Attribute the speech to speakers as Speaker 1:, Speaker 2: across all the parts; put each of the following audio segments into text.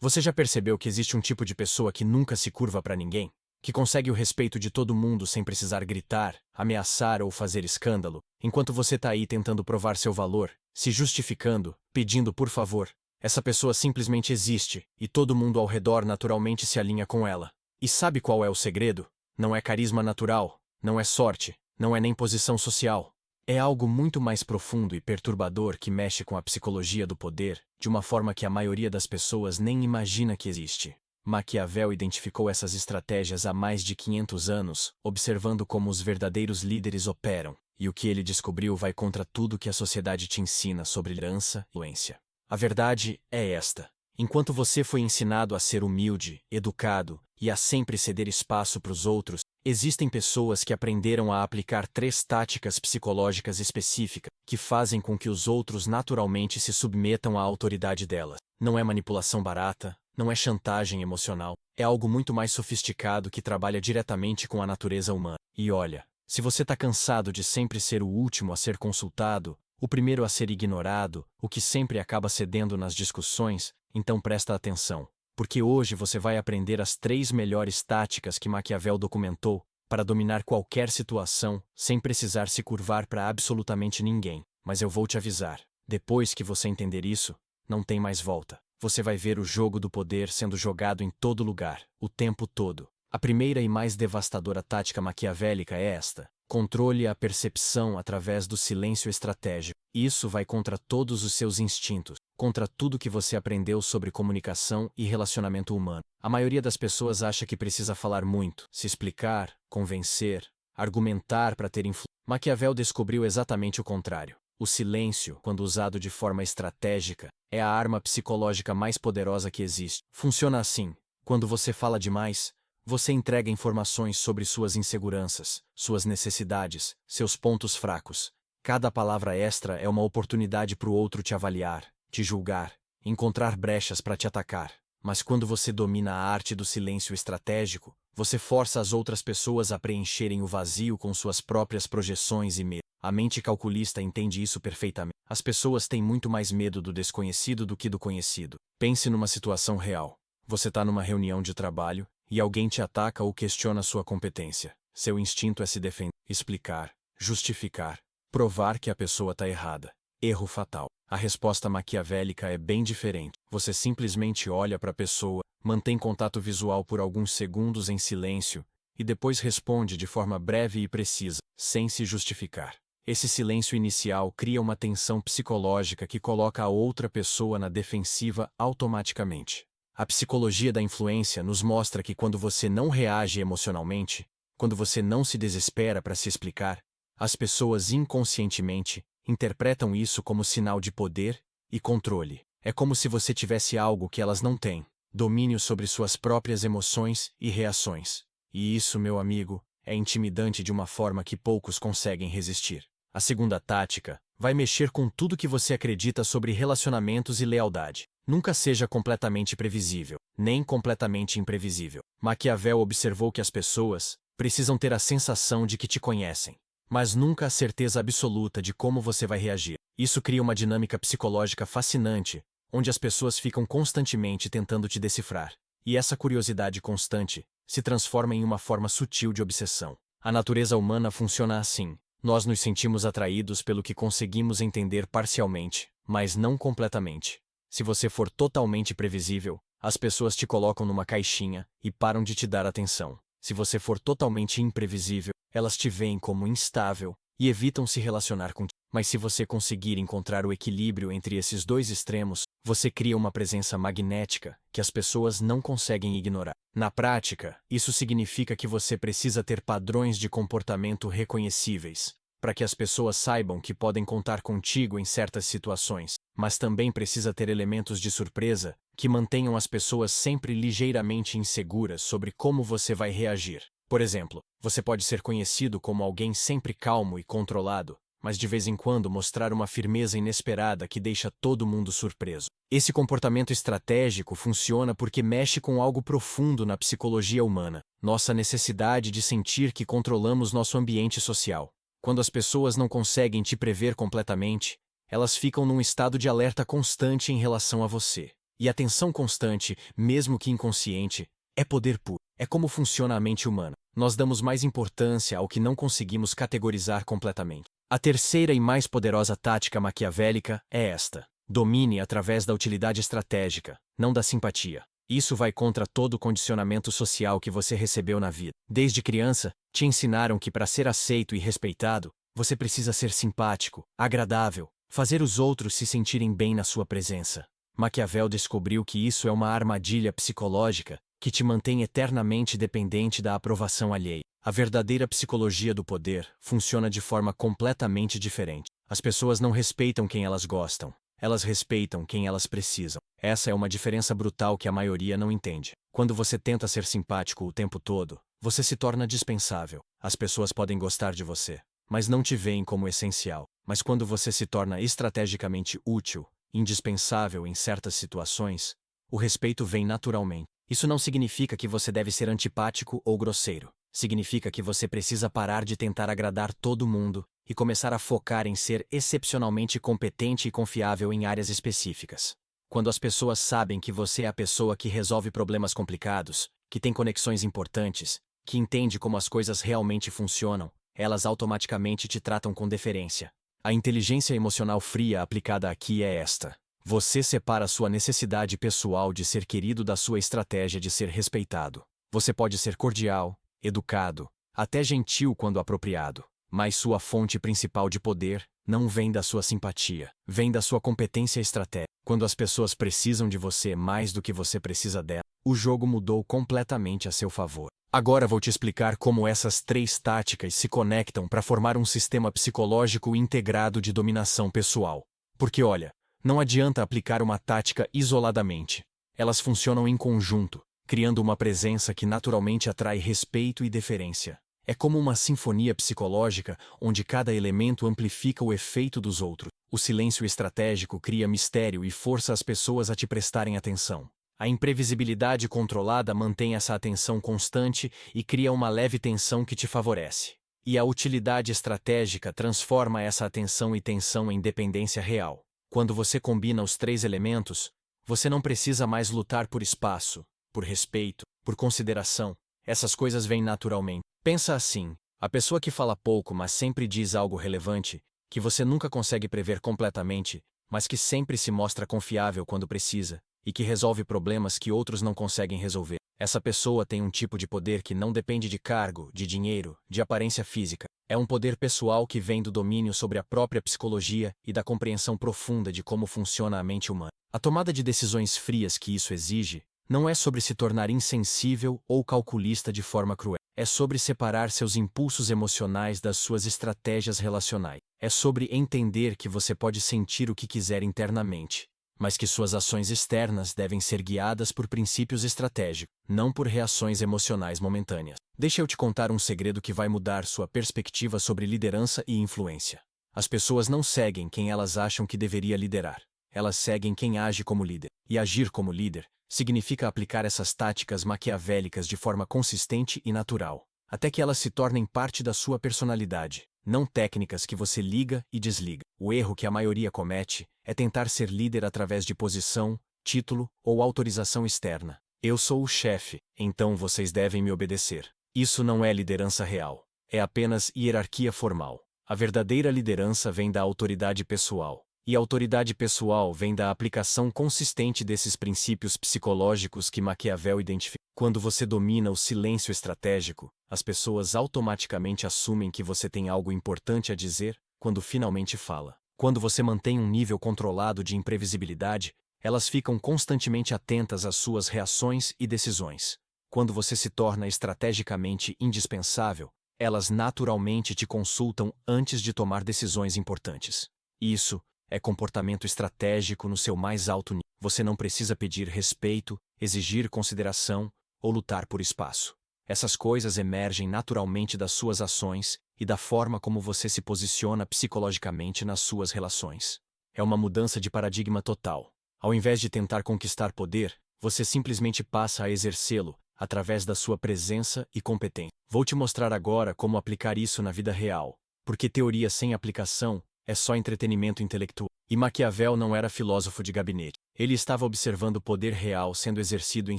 Speaker 1: Você já percebeu que existe um tipo de pessoa que nunca se curva para ninguém? Que consegue o respeito de todo mundo sem precisar gritar, ameaçar ou fazer escândalo, enquanto você tá aí tentando provar seu valor, se justificando, pedindo por favor. Essa pessoa simplesmente existe, e todo mundo ao redor naturalmente se alinha com ela. E sabe qual é o segredo? Não é carisma natural, não é sorte, não é nem posição social. É algo muito mais profundo e perturbador que mexe com a psicologia do poder, de uma forma que a maioria das pessoas nem imagina que existe. Maquiavel identificou essas estratégias há mais de 500 anos, observando como os verdadeiros líderes operam, e o que ele descobriu vai contra tudo que a sociedade te ensina sobre liderança e influência. A verdade é esta: enquanto você foi ensinado a ser humilde, educado e a sempre ceder espaço para os outros, existem pessoas que aprenderam a aplicar 3 táticas psicológicas específicas que fazem com que os outros naturalmente se submetam à autoridade delas. Não é manipulação barata, não é chantagem emocional, é algo muito mais sofisticado que trabalha diretamente com a natureza humana. E olha, se você está cansado de sempre ser o último a ser consultado, o primeiro a ser ignorado, o que sempre acaba cedendo nas discussões, então presta atenção. Porque hoje você vai aprender as 3 melhores táticas que Maquiavel documentou para dominar qualquer situação sem precisar se curvar para absolutamente ninguém. Mas eu vou te avisar: depois que você entender isso, não tem mais volta. Você vai ver o jogo do poder sendo jogado em todo lugar, o tempo todo. A primeira e mais devastadora tática maquiavélica é esta: controle a percepção através do silêncio estratégico. Isso vai contra todos os seus instintos, contra tudo que você aprendeu sobre comunicação e relacionamento humano. A maioria das pessoas acha que precisa falar muito, se explicar, convencer, argumentar para ter influência. Maquiavel descobriu exatamente o contrário. O silêncio, quando usado de forma estratégica, é a arma psicológica mais poderosa que existe. Funciona assim: quando você fala demais, você entrega informações sobre suas inseguranças, suas necessidades, seus pontos fracos. Cada palavra extra é uma oportunidade para o outro te avaliar, te julgar, encontrar brechas para te atacar. Mas quando você domina a arte do silêncio estratégico, você força as outras pessoas a preencherem o vazio com suas próprias projeções e medos. A mente calculista entende isso perfeitamente. As pessoas têm muito mais medo do desconhecido do que do conhecido. Pense numa situação real. Você está numa reunião de trabalho e alguém te ataca ou questiona sua competência. Seu instinto é se defender, explicar, justificar, provar que a pessoa está errada. Erro fatal. A resposta maquiavélica é bem diferente. Você simplesmente olha para a pessoa, mantém contato visual por alguns segundos em silêncio e depois responde de forma breve e precisa, sem se justificar. Esse silêncio inicial cria uma tensão psicológica que coloca a outra pessoa na defensiva automaticamente. A psicologia da influência nos mostra que quando você não reage emocionalmente, quando você não se desespera para se explicar, as pessoas inconscientemente interpretam isso como sinal de poder e controle. É como se você tivesse algo que elas não têm: domínio sobre suas próprias emoções e reações. E isso, meu amigo, é intimidante de uma forma que poucos conseguem resistir. A segunda tática vai mexer com tudo que você acredita sobre relacionamentos e lealdade. Nunca seja completamente previsível, nem completamente imprevisível. Maquiavel observou que as pessoas precisam ter a sensação de que te conhecem, mas nunca a certeza absoluta de como você vai reagir. Isso cria uma dinâmica psicológica fascinante, onde as pessoas ficam constantemente tentando te decifrar. E essa curiosidade constante se transforma em uma forma sutil de obsessão. A natureza humana funciona assim. Nós nos sentimos atraídos pelo que conseguimos entender parcialmente, mas não completamente. Se você for totalmente previsível, as pessoas te colocam numa caixinha e param de te dar atenção. Se você for totalmente imprevisível, elas te veem como instável e evitam se relacionar contigo. Mas se você conseguir encontrar o equilíbrio entre esses dois extremos, você cria uma presença magnética que as pessoas não conseguem ignorar. Na prática, isso significa que você precisa ter padrões de comportamento reconhecíveis, para que as pessoas saibam que podem contar contigo em certas situações, mas também precisa ter elementos de surpresa que mantenham as pessoas sempre ligeiramente inseguras sobre como você vai reagir. Por exemplo, você pode ser conhecido como alguém sempre calmo e controlado, mas de vez em quando mostrar uma firmeza inesperada que deixa todo mundo surpreso. Esse comportamento estratégico funciona porque mexe com algo profundo na psicologia humana: nossa necessidade de sentir que controlamos nosso ambiente social. Quando as pessoas não conseguem te prever completamente, elas ficam num estado de alerta constante em relação a você. E a atenção constante, mesmo que inconsciente, é poder puro. É como funciona a mente humana. Nós damos mais importância ao que não conseguimos categorizar completamente. A terceira e mais poderosa tática maquiavélica é esta: domine através da utilidade estratégica, não da simpatia. Isso vai contra todo o condicionamento social que você recebeu na vida. Desde criança, te ensinaram que para ser aceito e respeitado, você precisa ser simpático, agradável, fazer os outros se sentirem bem na sua presença. Maquiavel descobriu que isso é uma armadilha psicológica que te mantém eternamente dependente da aprovação alheia. A verdadeira psicologia do poder funciona de forma completamente diferente. As pessoas não respeitam quem elas gostam. Elas respeitam quem elas precisam. Essa é uma diferença brutal que a maioria não entende. Quando você tenta ser simpático o tempo todo, você se torna dispensável. As pessoas podem gostar de você, mas não te veem como essencial. Mas quando você se torna estrategicamente útil, indispensável em certas situações, o respeito vem naturalmente. Isso não significa que você deve ser antipático ou grosseiro. Significa que você precisa parar de tentar agradar todo mundo e começar a focar em ser excepcionalmente competente e confiável em áreas específicas. Quando as pessoas sabem que você é a pessoa que resolve problemas complicados, que tem conexões importantes, que entende como as coisas realmente funcionam, elas automaticamente te tratam com deferência. A inteligência emocional fria aplicada aqui é esta: você separa sua necessidade pessoal de ser querido da sua estratégia de ser respeitado. Você pode ser cordial, educado, até gentil quando apropriado, mas sua fonte principal de poder não vem da sua simpatia, vem da sua competência estratégica. Quando as pessoas precisam de você mais do que você precisa dela, o jogo mudou completamente a seu favor. Agora vou te explicar como essas três táticas se conectam para formar um sistema psicológico integrado de dominação pessoal. Porque olha, não adianta aplicar uma tática isoladamente. Elas funcionam em conjunto, criando uma presença que naturalmente atrai respeito e deferência. É como uma sinfonia psicológica onde cada elemento amplifica o efeito dos outros. O silêncio estratégico cria mistério e força as pessoas a te prestarem atenção. A imprevisibilidade controlada mantém essa atenção constante e cria uma leve tensão que te favorece. E a utilidade estratégica transforma essa atenção e tensão em dependência real. Quando você combina os três elementos, você não precisa mais lutar por espaço, por respeito, por consideração. Essas coisas vêm naturalmente. Pensa assim: a pessoa que fala pouco mas sempre diz algo relevante, que você nunca consegue prever completamente, mas que sempre se mostra confiável quando precisa, e que resolve problemas que outros não conseguem resolver. Essa pessoa tem um tipo de poder que não depende de cargo, de dinheiro, de aparência física. É um poder pessoal que vem do domínio sobre a própria psicologia e da compreensão profunda de como funciona a mente humana. A tomada de decisões frias que isso exige não é sobre se tornar insensível ou calculista de forma cruel. É sobre separar seus impulsos emocionais das suas estratégias relacionais. É sobre entender que você pode sentir o que quiser internamente, mas que suas ações externas devem ser guiadas por princípios estratégicos, não por reações emocionais momentâneas. Deixa eu te contar um segredo que vai mudar sua perspectiva sobre liderança e influência. As pessoas não seguem quem elas acham que deveria liderar. Elas seguem quem age como líder. E agir como líder significa aplicar essas táticas maquiavélicas de forma consistente e natural, até que elas se tornem parte da sua personalidade, não técnicas que você liga e desliga. O erro que a maioria comete é tentar ser líder através de posição, título ou autorização externa. Eu sou o chefe, então vocês devem me obedecer. Isso não é liderança real. É apenas hierarquia formal. A verdadeira liderança vem da autoridade pessoal. E a autoridade pessoal vem da aplicação consistente desses princípios psicológicos que Maquiavel identificou. Quando você domina o silêncio estratégico, as pessoas automaticamente assumem que você tem algo importante a dizer quando finalmente fala. Quando você mantém um nível controlado de imprevisibilidade, elas ficam constantemente atentas às suas reações e decisões. Quando você se torna estrategicamente indispensável, elas naturalmente te consultam antes de tomar decisões importantes. Isso é comportamento estratégico no seu mais alto nível. Você não precisa pedir respeito, exigir consideração ou lutar por espaço. Essas coisas emergem naturalmente das suas ações e da forma como você se posiciona psicologicamente nas suas relações. É uma mudança de paradigma total. Ao invés de tentar conquistar poder, você simplesmente passa a exercê-lo através da sua presença e competência. Vou te mostrar agora como aplicar isso na vida real, porque teoria sem aplicação é só entretenimento intelectual. E Maquiavel não era filósofo de gabinete. Ele estava observando o poder real sendo exercido em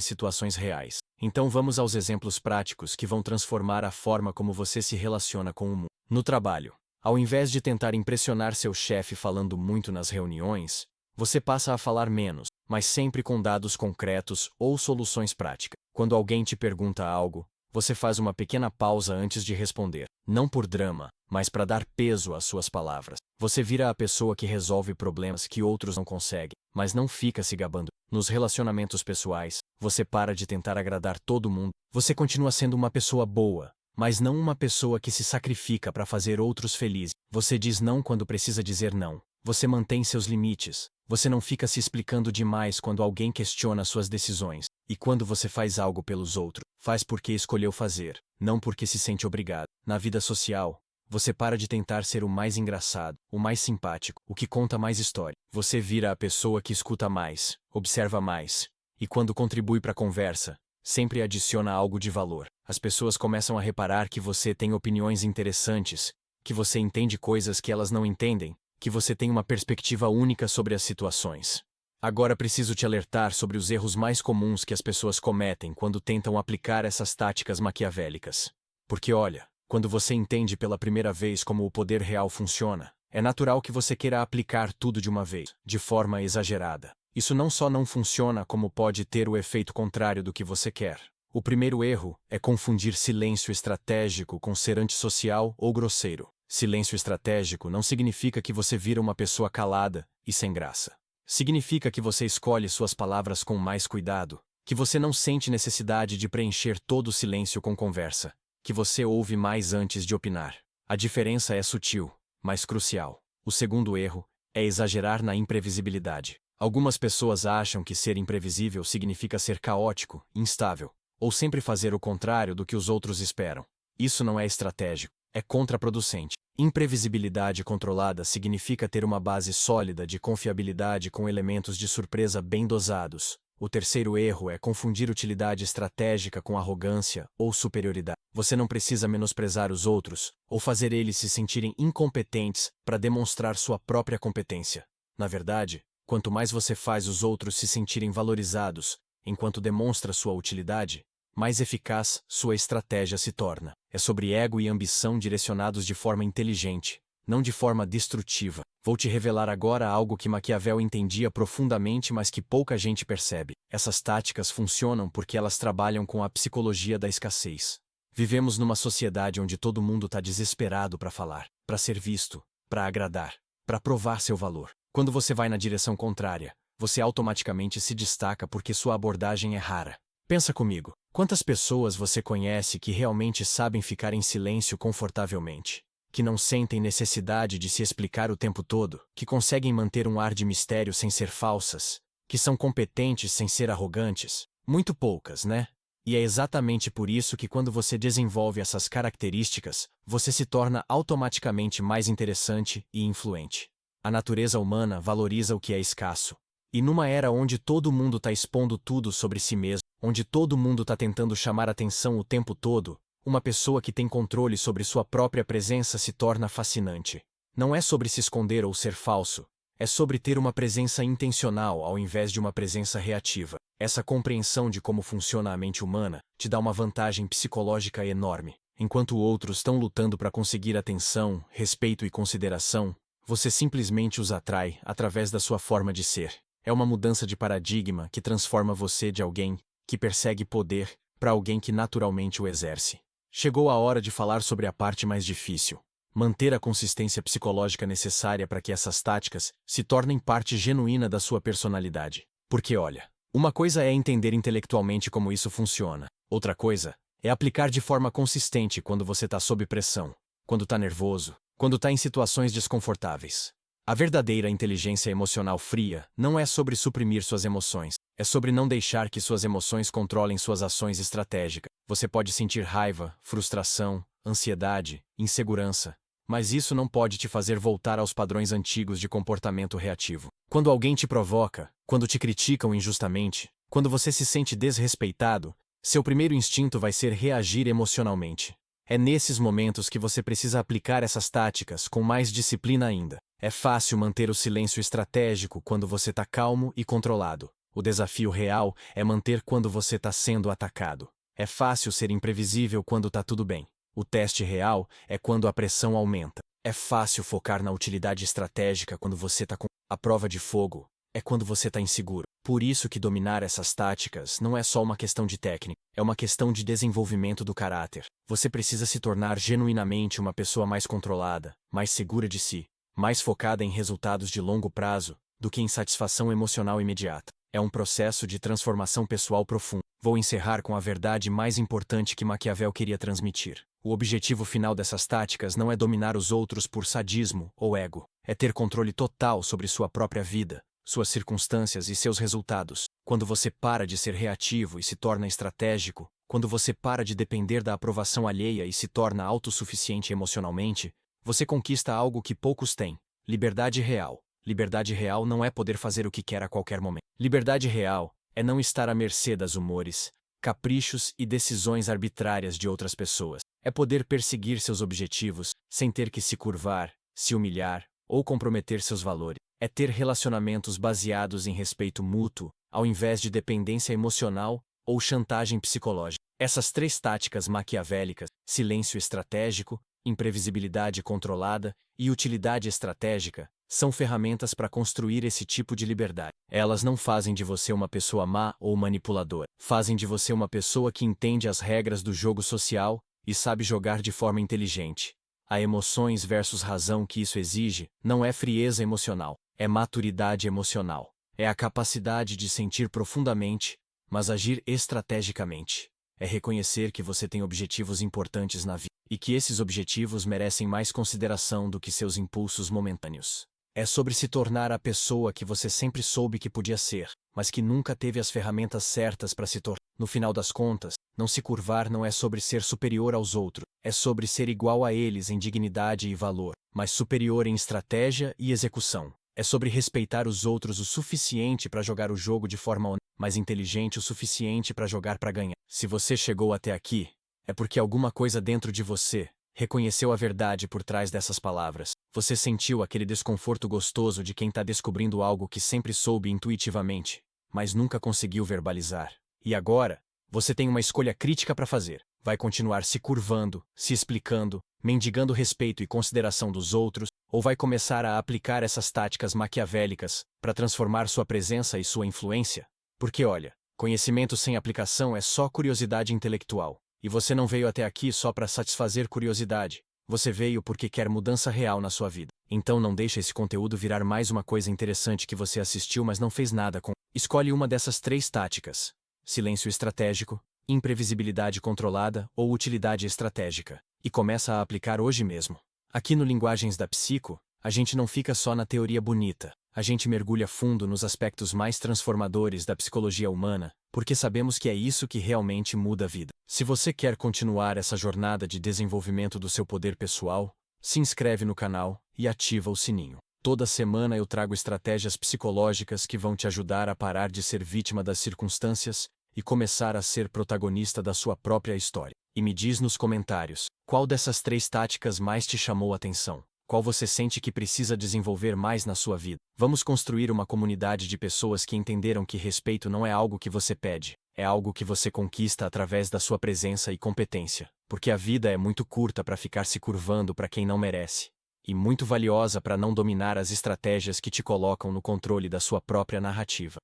Speaker 1: situações reais. Então vamos aos exemplos práticos que vão transformar a forma como você se relaciona com o mundo. No trabalho, ao invés de tentar impressionar seu chefe falando muito nas reuniões, você passa a falar menos, mas sempre com dados concretos ou soluções práticas. Quando alguém te pergunta algo, você faz uma pequena pausa antes de responder, não por drama, mas para dar peso às suas palavras. Você vira a pessoa que resolve problemas que outros não conseguem, mas não fica se gabando. Nos relacionamentos pessoais, você para de tentar agradar todo mundo. Você continua sendo uma pessoa boa, mas não uma pessoa que se sacrifica para fazer outros felizes. Você diz não quando precisa dizer não. Você mantém seus limites. Você não fica se explicando demais quando alguém questiona suas decisões. E quando você faz algo pelos outros, faz porque escolheu fazer, não porque se sente obrigado. Na vida social, você para de tentar ser o mais engraçado, o mais simpático, o que conta mais história. Você vira a pessoa que escuta mais, observa mais. E quando contribui para a conversa, sempre adiciona algo de valor. As pessoas começam a reparar que você tem opiniões interessantes, que você entende coisas que elas não entendem, que você tem uma perspectiva única sobre as situações. Agora preciso te alertar sobre os erros mais comuns que as pessoas cometem quando tentam aplicar essas táticas maquiavélicas. Porque olha, quando você entende pela primeira vez como o poder real funciona, é natural que você queira aplicar tudo de uma vez, de forma exagerada. Isso não só não funciona, como pode ter o efeito contrário do que você quer. O primeiro erro é confundir silêncio estratégico com ser antissocial ou grosseiro. Silêncio estratégico não significa que você vira uma pessoa calada e sem graça. Significa que você escolhe suas palavras com mais cuidado, que você não sente necessidade de preencher todo o silêncio com conversa, que você ouve mais antes de opinar. A diferença é sutil, mas crucial. O segundo erro é exagerar na imprevisibilidade. Algumas pessoas acham que ser imprevisível significa ser caótico, instável, ou sempre fazer o contrário do que os outros esperam. Isso não é estratégico, é contraproducente. Imprevisibilidade controlada significa ter uma base sólida de confiabilidade com elementos de surpresa bem dosados. O terceiro erro é confundir utilidade estratégica com arrogância ou superioridade. Você não precisa menosprezar os outros ou fazer eles se sentirem incompetentes para demonstrar sua própria competência. Na verdade, quanto mais você faz os outros se sentirem valorizados enquanto demonstra sua utilidade, mais eficaz sua estratégia se torna. É sobre ego e ambição direcionados de forma inteligente, não de forma destrutiva. Vou te revelar agora algo que Maquiavel entendia profundamente, mas que pouca gente percebe. Essas táticas funcionam porque elas trabalham com a psicologia da escassez. Vivemos numa sociedade onde todo mundo está desesperado para falar, para ser visto, para agradar, para provar seu valor. Quando você vai na direção contrária, você automaticamente se destaca porque sua abordagem é rara. Pensa comigo, quantas pessoas você conhece que realmente sabem ficar em silêncio confortavelmente? Que não sentem necessidade de se explicar o tempo todo? Que conseguem manter um ar de mistério sem ser falsas? Que são competentes sem ser arrogantes? Muito poucas, né? E é exatamente por isso que quando você desenvolve essas características, você se torna automaticamente mais interessante e influente. A natureza humana valoriza o que é escasso. E numa era onde todo mundo está expondo tudo sobre si mesmo, onde todo mundo está tentando chamar atenção o tempo todo, uma pessoa que tem controle sobre sua própria presença se torna fascinante. Não é sobre se esconder ou ser falso, é sobre ter uma presença intencional ao invés de uma presença reativa. Essa compreensão de como funciona a mente humana te dá uma vantagem psicológica enorme. Enquanto outros estão lutando para conseguir atenção, respeito e consideração, você simplesmente os atrai através da sua forma de ser. É uma mudança de paradigma que transforma você de alguém que persegue poder para alguém que naturalmente o exerce. Chegou a hora de falar sobre a parte mais difícil. Manter a consistência psicológica necessária para que essas táticas se tornem parte genuína da sua personalidade. Porque olha, uma coisa é entender intelectualmente como isso funciona. Outra coisa é aplicar de forma consistente quando você está sob pressão, quando está nervoso, quando está em situações desconfortáveis. A verdadeira inteligência emocional fria não é sobre suprimir suas emoções, é sobre não deixar que suas emoções controlem suas ações estratégicas. Você pode sentir raiva, frustração, ansiedade, insegurança, mas isso não pode te fazer voltar aos padrões antigos de comportamento reativo. Quando alguém te provoca, quando te criticam injustamente, quando você se sente desrespeitado, seu primeiro instinto vai ser reagir emocionalmente. É nesses momentos que você precisa aplicar essas táticas com mais disciplina ainda. É fácil manter o silêncio estratégico quando você está calmo e controlado. O desafio real é manter quando você está sendo atacado. É fácil ser imprevisível quando está tudo bem. O teste real é quando a pressão aumenta. É fácil focar na utilidade estratégica quando você está com a prova de fogo. É quando você está inseguro. Por isso que dominar essas táticas não é só uma questão de técnica, é uma questão de desenvolvimento do caráter. Você precisa se tornar genuinamente uma pessoa mais controlada, mais segura de si, mais focada em resultados de longo prazo do que em satisfação emocional imediata. É um processo de transformação pessoal profundo. Vou encerrar com a verdade mais importante que Maquiavel queria transmitir. O objetivo final dessas táticas não é dominar os outros por sadismo ou ego. É ter controle total sobre sua própria vida, suas circunstâncias e seus resultados. Quando você para de ser reativo e se torna estratégico, quando você para de depender da aprovação alheia e se torna autossuficiente emocionalmente, você conquista algo que poucos têm: liberdade real. Liberdade real não é poder fazer o que quer a qualquer momento. Liberdade real é não estar à mercê das humores, caprichos e decisões arbitrárias de outras pessoas. É poder perseguir seus objetivos sem ter que se curvar, se humilhar ou comprometer seus valores. É ter relacionamentos baseados em respeito mútuo, ao invés de dependência emocional ou chantagem psicológica. Essas três táticas maquiavélicas, silêncio estratégico, imprevisibilidade controlada e utilidade estratégica, são ferramentas para construir esse tipo de liberdade. Elas não fazem de você uma pessoa má ou manipuladora. Fazem de você uma pessoa que entende as regras do jogo social e sabe jogar de forma inteligente. A emoções versus razão que isso exige não é frieza emocional, é maturidade emocional. É a capacidade de sentir profundamente, mas agir estrategicamente. É reconhecer que você tem objetivos importantes na vida e que esses objetivos merecem mais consideração do que seus impulsos momentâneos. É sobre se tornar a pessoa que você sempre soube que podia ser, mas que nunca teve as ferramentas certas para se tornar. No final das contas, não se curvar não é sobre ser superior aos outros, é sobre ser igual a eles em dignidade e valor, mas superior em estratégia e execução. É sobre respeitar os outros o suficiente para jogar o jogo de forma honesta, mas inteligente o suficiente para jogar para ganhar. Se você chegou até aqui, é porque alguma coisa dentro de você reconheceu a verdade por trás dessas palavras. Você sentiu aquele desconforto gostoso de quem está descobrindo algo que sempre soube intuitivamente, mas nunca conseguiu verbalizar. E agora, você tem uma escolha crítica para fazer. Vai continuar se curvando, se explicando, mendigando respeito e consideração dos outros, ou vai começar a aplicar essas táticas maquiavélicas para transformar sua presença e sua influência? Porque olha, conhecimento sem aplicação é só curiosidade intelectual. E você não veio até aqui só para satisfazer curiosidade. Você veio porque quer mudança real na sua vida. Então não deixe esse conteúdo virar mais uma coisa interessante que você assistiu mas não fez nada com. Escolhe uma dessas três táticas: silêncio estratégico, imprevisibilidade controlada ou utilidade estratégica, e começa a aplicar hoje mesmo. Aqui no Linguagens da Psico, a gente não fica só na teoria bonita. A gente mergulha fundo nos aspectos mais transformadores da psicologia humana, porque sabemos que é isso que realmente muda a vida. Se você quer continuar essa jornada de desenvolvimento do seu poder pessoal, se inscreve no canal e ativa o sininho. Toda semana eu trago estratégias psicológicas que vão te ajudar a parar de ser vítima das circunstâncias e começar a ser protagonista da sua própria história. E me diz nos comentários, qual dessas três táticas mais te chamou a atenção? Qual você sente que precisa desenvolver mais na sua vida? Vamos construir uma comunidade de pessoas que entenderam que respeito não é algo que você pede, é algo que você conquista através da sua presença e competência. Porque a vida é muito curta para ficar se curvando para quem não merece, e muito valiosa para não dominar as estratégias que te colocam no controle da sua própria narrativa.